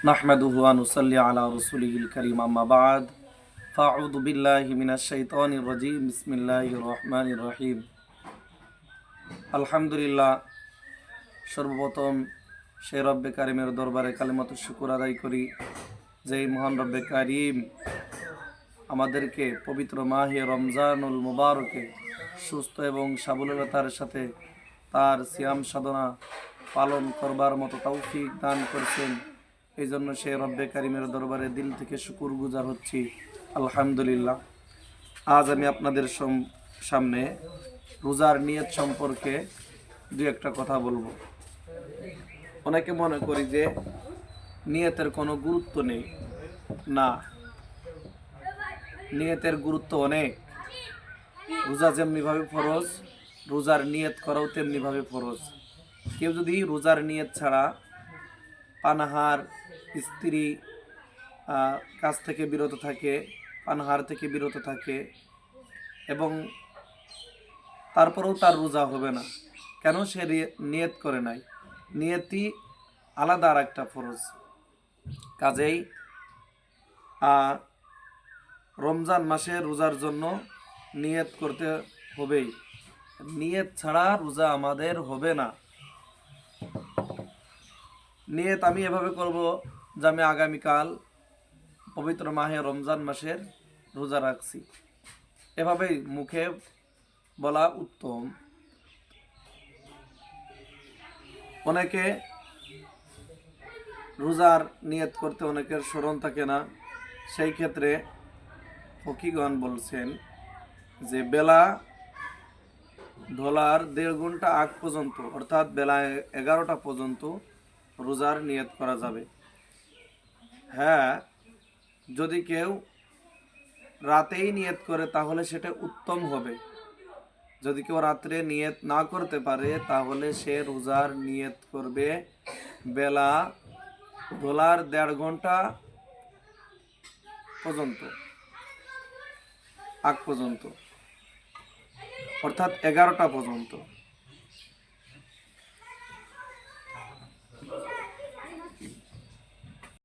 নাহমাদুহু ওয়া নুসাল্লি আলা রাসূলিহিল কারীম আম্মা বা'দ ফাআউযু বিল্লাহি মিনাশ শাইতানির রাজীম বিসমিল্লাহির রহমানির রহিম। আলহামদুলিল্লাহ, সর্বপ্রথম সেই রব্বে কারিমের দরবারে কালিমাতুশ শুকর আদায় করি, যেই মহান রব্বে কারিম আমাদেরকে পবিত্র মাহে রমজানুল মুবারকে সুস্থ এবং সাবলীলতার সাথে তার সিয়াম সাধনা পালন করবার মতো তৌফিক দান করছেন। এই জন্য সে রব্বে কারিমের দরবারে দিল থেকে শুকুর গুজার হচ্ছি, আলহামদুলিল্লাহ। আজ আমি আপনাদের সামনে রোজার নিয়ত সম্পর্কে দু একটা কথা বলবো। অনেকে মনে করি যে নিয়তের কোনো গুরুত্ব নেই। না, নিয়তের গুরুত্ব অনেক। রোজা যেমনিভাবে ফরজ, রোজার নিয়ত করাও তেমনিভাবে ফরজ। কেউ যদি রোজার নিয়ত ছাড়া পানাহার, স্ত্রী কাছ থেকে বিরত থাকে, পানাহার থেকে বিরত থাকে এবং তারপরেও তার রোজা হবে না, কেন? সে নিয়ত করে নাই। নিয়তি আলাদা আর একটা ফরজ। কাজেই রমজান মাসে রোজার জন্য নিয়ত করতে হবেই। নিয়ত ছাড়া রোজা আমাদের হবে না। নিয়ত আমি এভাবে করব যে আমি আগামীকাল পবিত্র মাহে রমজান মাসের রোজা রাখছি, এভাবেই মুখে বলা উত্তম। অনেকে রোজার নিয়ত করতে অনেকের স্মরণ থাকে না, সেই ক্ষেত্রে ফকিগণ বলছেন যে বেলা ঢোলার 1.5 ঘন্টা আগ পর্যন্ত, অর্থাৎ বেলা 11টা পর্যন্ত রোজার নিয়ত করা যাবে। হ্যাঁ, যদি কেউ রাতেই নিয়ত করে তাহলে সেটা উত্তম হবে। যদি কেউ রাত্রে নিয়ত না করতে পারে তাহলে সে রোজার নিয়ত করবে বেলা ঢোলার 1.5 ঘন্টা পর্যন্ত, আগ পর্যন্ত, অর্থাৎ 11টা পর্যন্ত।